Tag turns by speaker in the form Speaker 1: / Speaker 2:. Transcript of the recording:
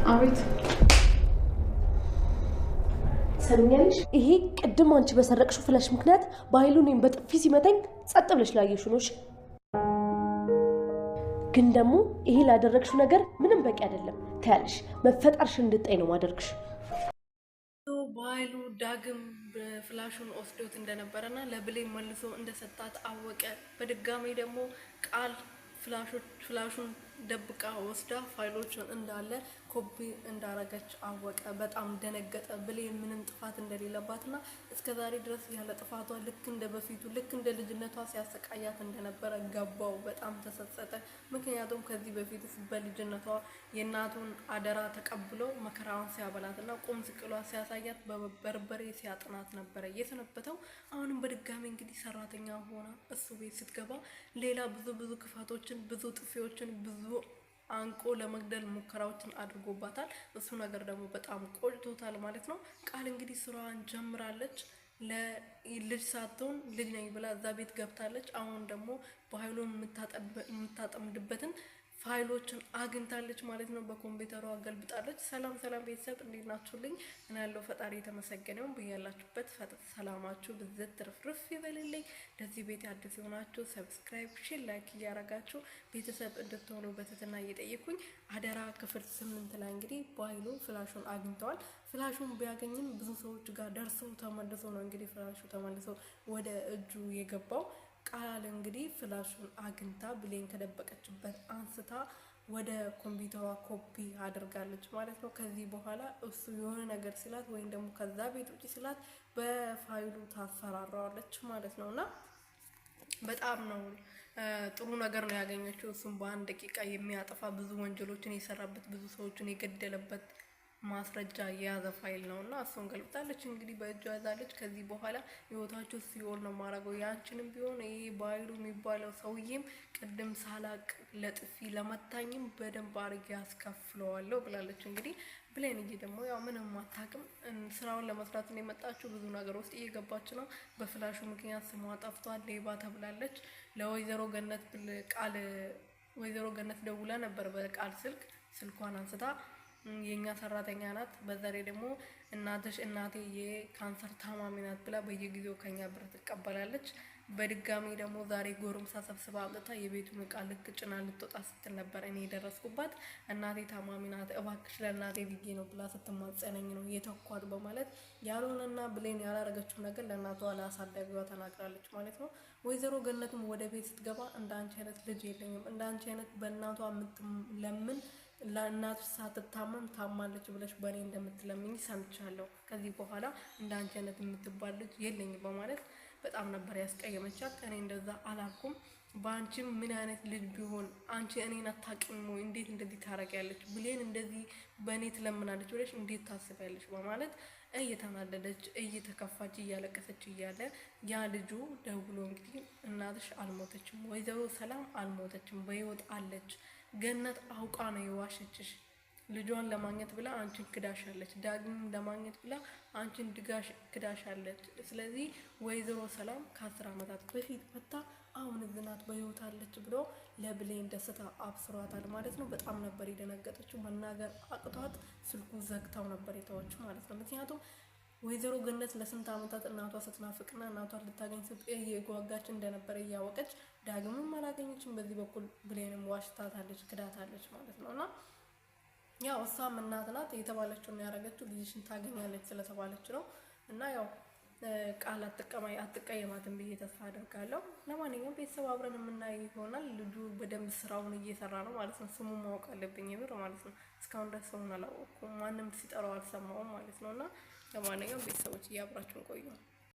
Speaker 1: አቤት ሰምኛለሽ? ይሄ ቅድም አንቺ በሰረቅሽው ፍላሽ ምክንያት በኃይሉ እኔን በጥፊ ሲመታኝ ጸጥ ብለሽ ላየሽው ነው። ግን ደግሞ ይሄ ላደረግሽው ነገር ምንም በቂ አይደለም። ታያለሽ፣ መፈጠርሽ እንድጠይ ነው ማደርግሽ።
Speaker 2: በኃይሉ ዳግም ፍላሹን ወስዶት እንደነበረና ለብሌን መልሶ እንደሰጣት አወቀ። በድጋሚ ደግሞ ቃል ፍላሹን ደብቃ ወስዳ ፋይሎችን እንዳለ ኮፒ እንዳረገች አወቀ። በጣም ደነገጠ። ብሌን ምንም ጥፋት እንደሌለባትና እስከዛሬ ድረስ ያለ ጥፋቷ ልክ እንደ በፊቱ ልክ እንደ ልጅነቷ ሲያሰቃያት እንደነበረ ገባው። በጣም ተሰጸተ። ምክንያቱም ከዚህ በፊት በልጅነቷ የእናቱን አደራ ተቀብሎ መከራዋን ሲያበላትና ቁም ስቅሏ ሲያሳያት በበርበሬ ሲያጥናት ነበረ የሰነበተው። አሁንም በድጋሚ እንግዲህ ሰራተኛ ሆና እሱ ቤት ስትገባ ሌላ ብዙ ክፋቶችን ብዙ ጥፊዎችን ብዙ አንቆ ለመግደል ሙከራዎችን አድርጎባታል። እሱ ነገር ደግሞ በጣም ቆጭቶታል ማለት ነው። ቃል እንግዲህ ስራዋን ጀምራለች። ለልጅ ሳትሆን ልጅ ነኝ ብላ እዛ ቤት ገብታለች። አሁን ደግሞ በኃይሉን የምታጠምድበትን ፋይሎችን አግኝታለች ማለት ነው። በኮምፒውተሯ ገልብጣለች። ሰላም ቤተሰብ እንዴት ናችሁልኝ? እና ያለው ፈጣሪ የተመሰገነው በያላችሁበት ሰላማችሁ ብዝት ትርፍርፍ ይበልልኝ። ለዚህ ቤት አዲስ የሆናችሁ ሰብስክራይብ፣ ሼር፣ ላይክ እያረጋችሁ ቤተሰብ እንድትሆኑ በትህትና እየጠየኩኝ አደራ ክፍል 8 ላይ እንግዲህ በኃይሉ ፍላሹን አግኝተዋል። ፍላሹን ቢያገኝም ብዙ ሰዎች ጋር ደርሰው ተመልሶ ነው እንግዲህ ፍላሹ ተመልሶ ወደ እጁ የገባው። ቃል እንግዲህ ፍላሹን አግኝታ ብሌን ከደበቀችበት አንስታ ወደ ኮምፒውተሯ ኮፒ አድርጋለች ማለት ነው። ከዚህ በኋላ እሱ የሆነ ነገር ሲላት ወይም ደግሞ ከዛ ቤት ውጪ ሲላት በፋይሉ ታፈራራዋለች ማለት ነውና በጣም ነው ጥሩ ነገር ነው ያገኘችው። እሱም በአንድ ደቂቃ የሚያጠፋ ብዙ ወንጀሎችን የሰራበት ብዙ ሰዎችን የገደለበት ማስረጃ የያዘ ፋይል ነውና እሱን ገልብጣለች። እንግዲህ በእጇ ያዛለች። ከዚህ በኋላ ህይወታችሁ ሲኦል ነው ማረገው። ያንቺንም ቢሆን ይሄ በኃይሉ የሚባለው ሰውዬም ቅድም ሳላቅ ለጥፊ ለመታኝም በደንብ አድርጌ ያስከፍለዋለሁ ብላለች። እንግዲህ ብሌንዬ ደግሞ ያው ምንም አታውቅም። ስራውን ለመስራት ነው የመጣችው። ብዙ ነገር ውስጥ እየገባች ነው። በፍላሹ ምክንያት ስሟ ጠፍቷል። ሌባ ተብላለች። ለወይዘሮ ገነት ቃል ወይዘሮ ገነት ደውላ ነበር በቃል ስልኳን አንስታ የኛ ሰራተኛ ናት፣ በዛሬ ደግሞ እናቴ የካንሰር ታማሚ ናት ብላ በየጊዜው ከኛ ብር ትቀበላለች። በድጋሚ ደግሞ ዛሬ ጎረምሳ ሰብስባ አምጥታ የቤቱን ዕቃ ልክ ጭና ልትወጣ ስትል ነበር እኔ የደረስኩባት። እናቴ ታማሚ ናት እባክሽ ለእናቴ ብዬ ነው ብላ ስትማጸነኝ ነው የተኳት በማለት ያልሆነና ብሌን ያላረገችው ነገር ለእናቷ ለአሳዳጊዋ ተናግራለች ማለት ነው። ወይዘሮ ገነትም ወደ ቤት ስትገባ እንዳንቺ አይነት ልጅ የለኝም፣ እንዳንቺ አይነት በእናቷ የምትለምን ለእናቱ ሳትታመም ታማለች ብለሽ በእኔ እንደምትለምኝ ሰምቻለሁ። ከዚህ በኋላ እንዳንቺ አይነት የምትባል ልጅ የለኝም በማለት በጣም ነበር ያስቀየመቻት። እኔ እንደዛ አላልኩም። በአንቺም ምን አይነት ልጅ ቢሆን አንቺ እኔን አታውቂም ወይ? እንዴት እንደዚህ ታረጊያለሽ? ብሌን እንደዚህ በእኔ ትለምናለች ብለሽ እንዴት ታስቢያለሽ? በማለት እየተናደደች እየተከፋች እያለቀሰች እያለ ያ ልጁ ደውሎ እንግዲህ እናትሽ አልሞተችም፣ ወይዘሮ ሰላም አልሞተችም፣ በህይወት አለች። ገነት አውቃ ነው የዋሸችሽ። ልጇን ለማግኘት ብላ አንቺን ክዳሻለች። ዳግም ለማግኘት ብላ አንቺን ክዳሻለች። ስለዚህ ወይዘሮ ሰላም ከ10 ዓመታት በፊት መታ አሁን ዝናት በህይወት አለች ብሎ ለብሌን ደስታ አብስሯታል ማለት ነው። በጣም ነበር የደነገጠችው። መናገር አቅቷት ስልኩ ዘግታው ነበር የተወችው ማለት ነው። ምክንያቱም ወይዘሮ ገነት ለስንት ዓመታት እናቷ ስትናፍቅና እናቷን ልታገኝ እየጓጓች እንደነበረ እያወቀች ዳግምም አላገኘችም። በዚህ በኩል ብሌንም ዋሽታታለች፣ ክዳታለች ማለት ነውና ያው እሷም እናት ናት። የተባለችውን ያደረገችው ልጅሽን ታገኛለች ስለተባለች ነው። እና ያው ቃል አትቀየማትም ብዬ ተስፋ አደርጋለሁ። ለማንኛውም ቤተሰብ አብረን የምናይ ይሆናል። ልጁ በደንብ ስራውን እየሰራ ነው ማለት ነው። ስሙን ማወቅ አለብኝ የምር ማለት ነው። እስካሁን ድረስ ስሙን አላወቅኩም። ማንም ሲጠራው አልሰማውም ማለት ነውና ለማንኛውም ቤተሰቦች እያብራችሁን ቆዩ።